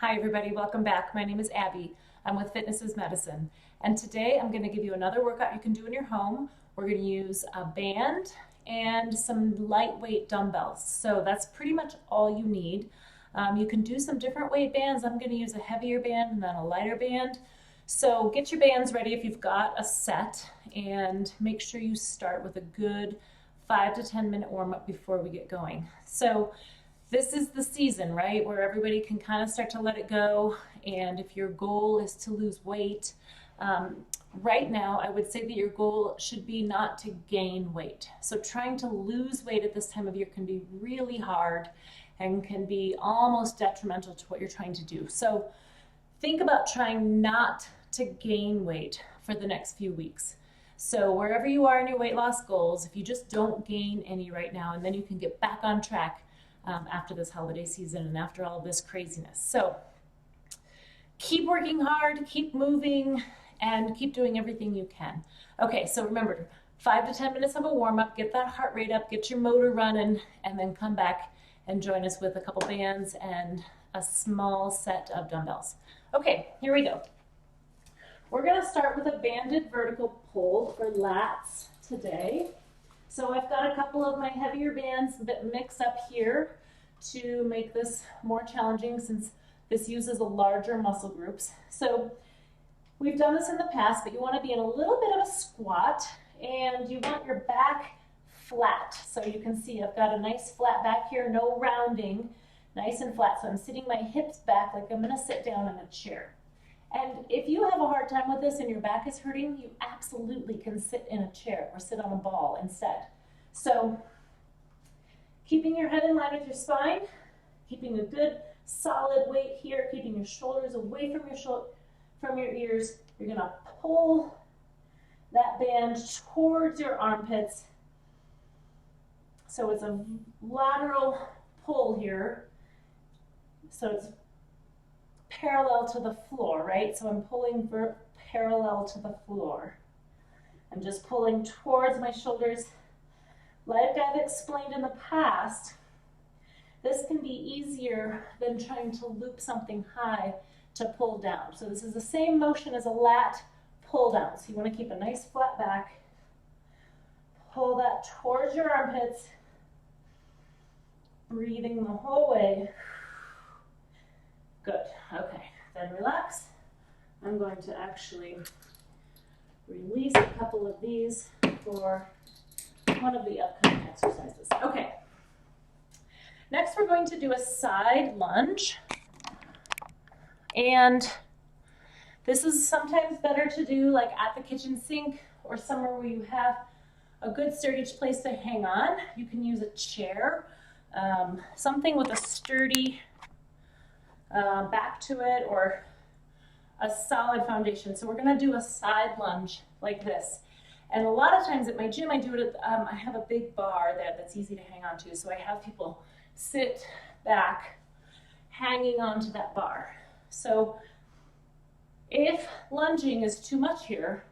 Hi everybody, welcome back. My name is Abby. I'm with Fitness is Medicine. And today I'm going to give you another workout you can do in your home. We're going to use a band and some lightweight dumbbells. So that's pretty much all you need. You can do some different weight bands. I'm going to use a heavier band and then a lighter band. So get your bands ready if you've got a set, and make sure you start with a good 5 to 10 minute warm up before we get going. So this is the season, right, where everybody can kind of start to let it go. And if your goal is to lose weight, right now I would say that your goal should be not to gain weight. So trying to lose weight at this time of year can be really hard and can be almost detrimental to what you're trying to do. So think about trying not to gain weight for the next few weeks. So wherever you are in your weight loss goals, if you just don't gain any right now, and then you can get back on track after this holiday season and after all this craziness. So keep working hard, keep moving, and keep doing everything you can. Okay, so remember, 5 to 10 minutes of a warm-up, get that heart rate up, get your motor running, and then come back and join us with a couple bands and a small set of dumbbells. Okay, here we go. We're going to start with a banded vertical pull for lats today. So I've got a couple of my heavier bands that mix up here to make this more challenging, since this uses a larger muscle groups. So we've done this in the past, but you want to be in a little bit of a squat, and you want your back flat. So you can see I've got a nice flat back here, no rounding, nice and flat. So I'm sitting my hips back like I'm going to sit down in a chair. And if you have a hard time with this and your back is hurting, you absolutely can sit in a chair or sit on a ball instead. So keeping your head in line with your spine, keeping a good solid weight here, keeping your shoulders away from your ears. You're going to pull that band towards your armpits. So it's a lateral pull here. So it's parallel to the floor, right? So I'm pulling parallel to the floor. I'm just pulling towards my shoulders. Like I've explained in the past, this can be easier than trying to loop something high to pull down. So this is the same motion as a lat pull down. So you want to keep a nice flat back. Pull that towards your armpits. Breathing the whole way. Good. Okay, then relax. I'm going to actually release a couple of these for one of the upcoming exercises. Okay. Next, we're going to do a side lunge. And this is sometimes better to do like at the kitchen sink or somewhere where you have a good sturdy place to hang on. You can use a chair, something with a sturdy back to it, or a solid foundation. So we're going to do a side lunge like this. And a lot of times at my gym, I do it at, I have a big bar there that's easy to hang on to. So I have people sit back, hanging onto that bar. So if lunging is too much here,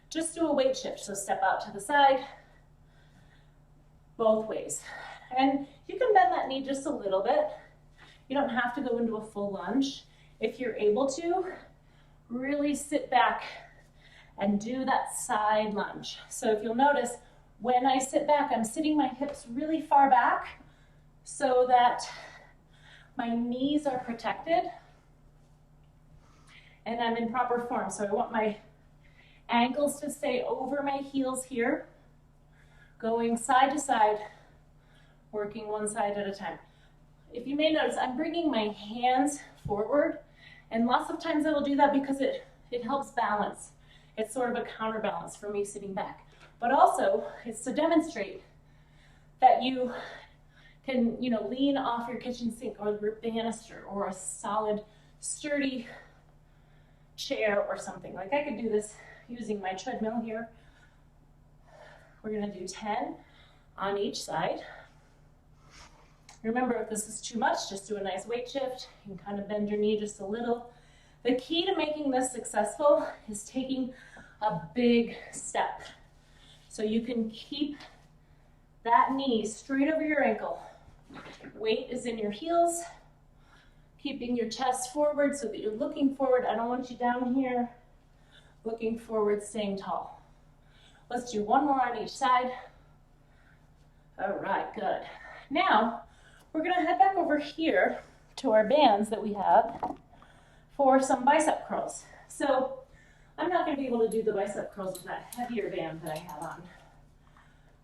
just do a weight shift. So step out to the side, both ways. And you can bend that knee just a little bit. You don't have to go into a full lunge. If you're able to, really sit back and do that side lunge. So if you'll notice, when I sit back, I'm sitting my hips really far back so that my knees are protected and I'm in proper form. So I want my ankles to stay over my heels here, going side to side, working one side at a time. If you may notice, I'm bringing my hands forward, and lots of times I will do that because it helps balance. It's sort of a counterbalance for me sitting back. But also, it's to demonstrate that you can, lean off your kitchen sink or the banister or a solid, sturdy chair or something. Like I could do this using my treadmill here. We're going to do 10 on each side. Remember, if this is too much, just do a nice weight shift. You can kind of bend your knee just a little. The key to making this successful is taking a big step. So you can keep that knee straight over your ankle. Weight is in your heels. Keeping your chest forward so that you're looking forward. I don't want you down here. Looking forward, staying tall. Let's do one more on each side. All right, good. Now, we're gonna head back over here to our bands that we have for some bicep curls. So, I'm not gonna be able to do the bicep curls with that heavier band that I have on.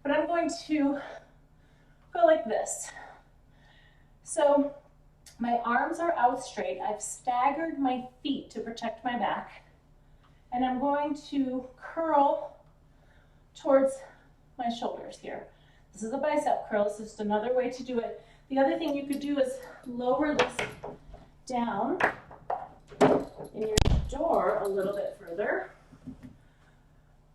But I'm going to go like this. So, my arms are out straight. I've staggered my feet to protect my back. And I'm going to curl towards my shoulders here. This is a bicep curl. This is just another way to do it. The other thing you could do is lower this down in your door a little bit further.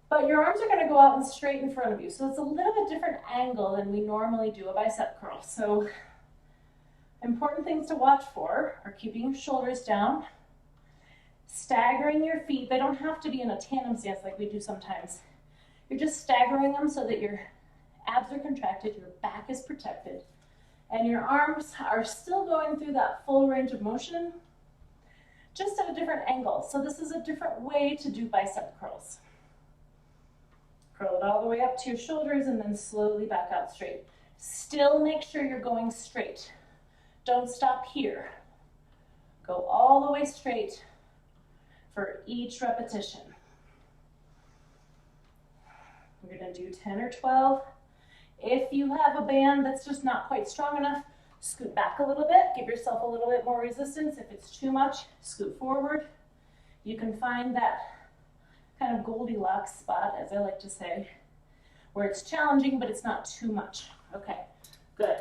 But your arms are going to go out and straight in front of you. So it's a little bit different angle than we normally do a bicep curl. So important things to watch for are keeping your shoulders down, staggering your feet. They don't have to be in a tandem stance like we do sometimes. You're just staggering them so that your abs are contracted, your back is protected, and your arms are still going through that full range of motion, just at a different angle. So this is a different way to do bicep curls. Curl it all the way up to your shoulders and then slowly back out straight. Still make sure you're going straight. Don't stop here. Go all the way straight for each repetition. We're going to do 10 or 12. If you have a band that's just not quite strong enough, scoot back a little bit. Give yourself a little bit more resistance. If it's too much, scoot forward. You can find that kind of Goldilocks spot, as I like to say, where it's challenging, but it's not too much. Okay, good.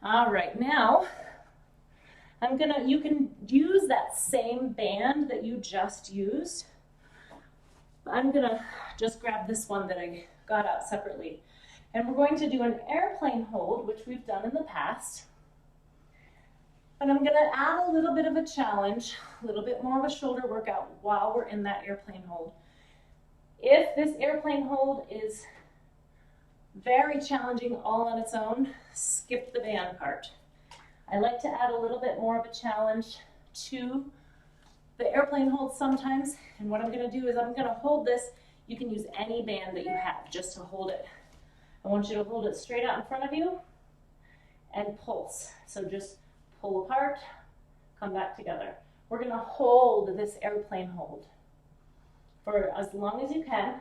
All right, now you can use that same band that you just used. I'm gonna just grab this one that I got out separately. And we're going to do an airplane hold, which we've done in the past. And I'm gonna add a little bit of a challenge, a little bit more of a shoulder workout while we're in that airplane hold. If this airplane hold is very challenging all on its own, skip the band part. I like to add a little bit more of a challenge to the airplane hold sometimes. And what I'm gonna do is I'm gonna hold this. You can use any band that you have just to hold it. I want you to hold it straight out in front of you and pulse. So just pull apart, come back together. We're gonna hold this airplane hold for as long as you can.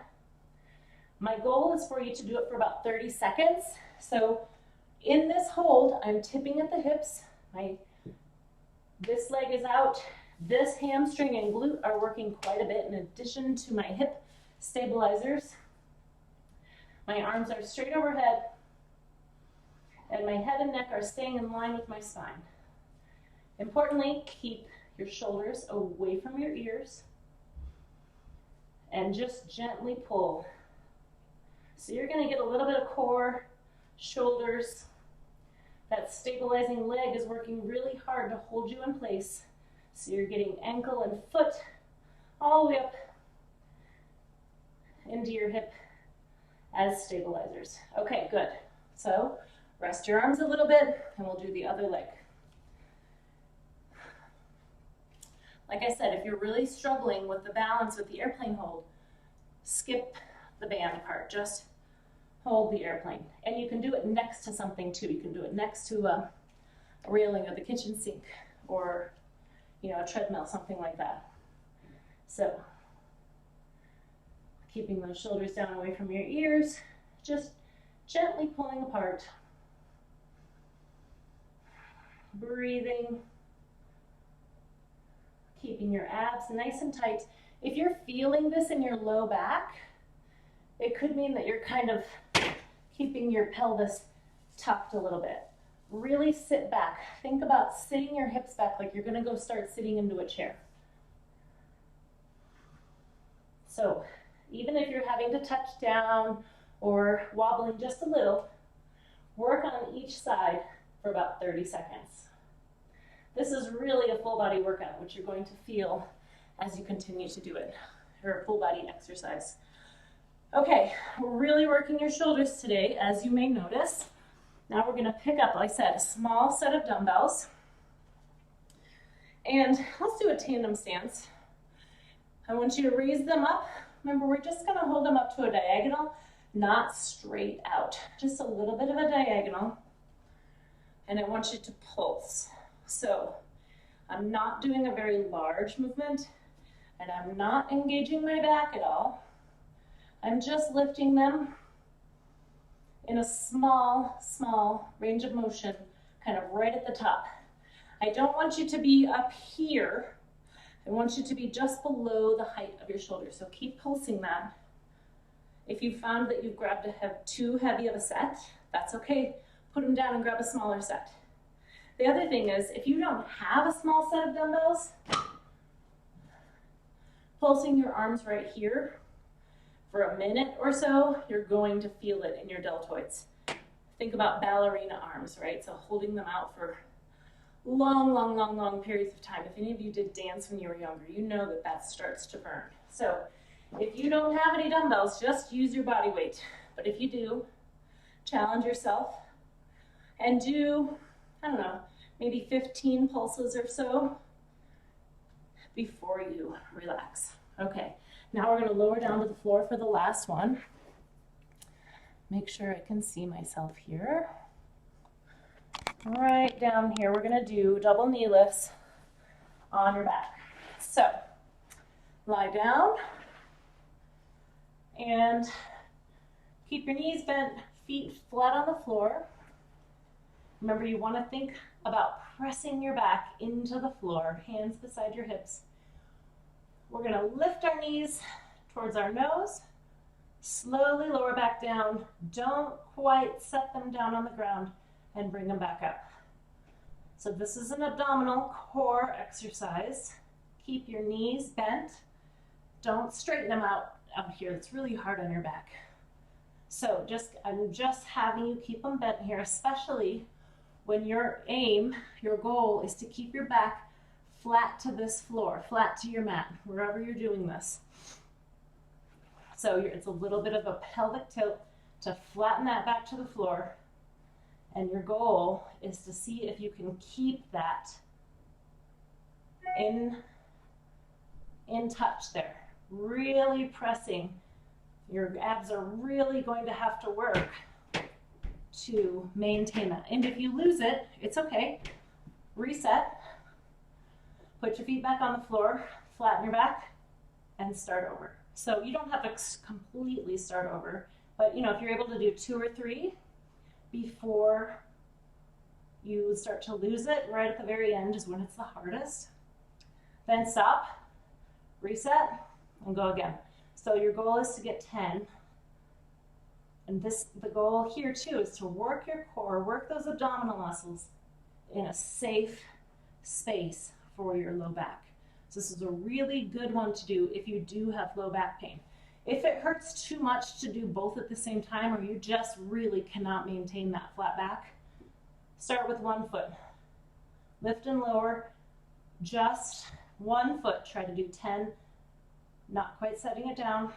My goal is for you to do it for about 30 seconds. So in this hold, I'm tipping at the hips. This leg is out. This hamstring and glute are working quite a bit in addition to my hip stabilizers. My arms are straight overhead, and my head and neck are staying in line with my spine. Importantly, keep your shoulders away from your ears and just gently pull. So you're going to get a little bit of core, shoulders. That stabilizing leg is working really hard to hold you in place. So you're getting ankle and foot all the way up into your hip as stabilizers. Okay, good. So rest your arms a little bit and we'll do the other leg. Like I said, if you're really struggling with the balance with the airplane hold, skip the band part. Just hold the airplane. And you can do it next to something too. You can do it next to a railing of the kitchen sink or a treadmill, something like that. So keeping those shoulders down away from your ears, just gently pulling apart. Breathing. Keeping your abs nice and tight. If you're feeling this in your low back, it could mean that you're kind of keeping your pelvis tucked a little bit. Really sit back. Think about sitting your hips back like you're going to go start sitting into a chair. So even if you're having to touch down or wobbling just a little, work on each side for about 30 seconds. This is really a full body workout, which you're going to feel as you continue to do it, or a full body exercise. Okay, we're really working your shoulders today, as you may notice. Now we're gonna pick up, like I said, a small set of dumbbells. And let's do a tandem stance. I want you to raise them up. Remember, we're just gonna hold them up to a diagonal, not straight out, just a little bit of a diagonal. And I want you to pulse. So I'm not doing a very large movement, and I'm not engaging my back at all. I'm just lifting them in a small, small range of motion, kind of right at the top. I don't want you to be up here. I want you to be just below the height of your shoulders. So keep pulsing that. If you found that you've grabbed too heavy of a set, that's okay. Put them down and grab a smaller set. The other thing is, if you don't have a small set of dumbbells, pulsing your arms right here for a minute or so, you're going to feel it in your deltoids. Think about ballerina arms, right? So holding them out for long, long, long, long periods of time. If any of you did dance when you were younger, you know that that starts to burn. So if you don't have any dumbbells, just use your body weight. But if you do, challenge yourself and do, I don't know, maybe 15 pulses or so before you relax. Okay, now we're gonna lower down to the floor for the last one. Make sure I can see myself here. Right down here, we're gonna do double knee lifts on your back. So, lie down and keep your knees bent, feet flat on the floor. Remember, you wanna think about pressing your back into the floor, hands beside your hips. We're gonna lift our knees towards our nose, slowly lower back down. Don't quite set them down on the ground and bring them back up. So this is an abdominal core exercise. Keep your knees bent. Don't straighten them out here. It's really hard on your back. So I'm just having you keep them bent here, especially when your goal is to keep your back flat to this floor, flat to your mat, wherever you're doing this. So it's a little bit of a pelvic tilt to flatten that back to the floor. And your goal is to see if you can keep that in touch there. Really pressing. Your abs are really going to have to work to maintain that. And if you lose it, it's okay. Reset. Put your feet back on the floor, flatten your back, and start over. So you don't have to completely start over, but if you're able to do 2 or 3 before you start to lose it, right at the very end is when it's the hardest. Then stop, reset, and go again. So your goal is to get 10. And the goal here too is to work your core, work those abdominal muscles in a safe space for your low back. So this is a really good one to do if you do have low back pain. If it hurts too much to do both at the same time, or you just really cannot maintain that flat back, start with one foot. Lift and lower, just one foot. Try to do 10, not quite setting it down.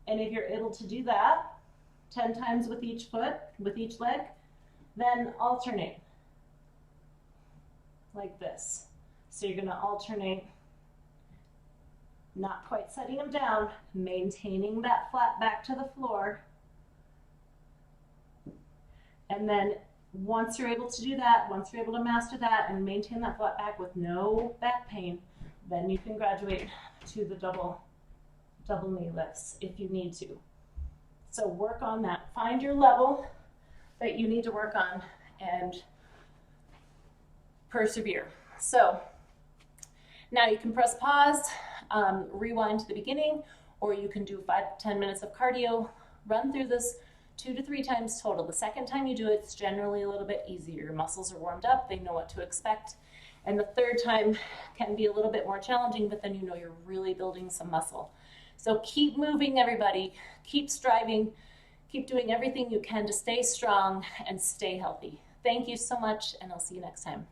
And if you're able to do that 10 times with each foot, with each leg, then alternate like this. So you're gonna alternate, not quite setting them down, maintaining that flat back to the floor. And then once you're able to do that, once you're able to master that and maintain that flat back with no back pain, then you can graduate to the double knee lifts if you need to. So work on that. Find your level that you need to work on and persevere. So now you can press pause, rewind to the beginning, or you can do 5 to 10 minutes of cardio. Run through this 2 to 3 times total. The second time you do it, it's generally a little bit easier. Your muscles are warmed up, they know what to expect. And the third time can be a little bit more challenging, but then you know you're really building some muscle. So keep moving, everybody. Keep striving. Keep doing everything you can to stay strong and stay healthy. Thank you so much, and I'll see you next time.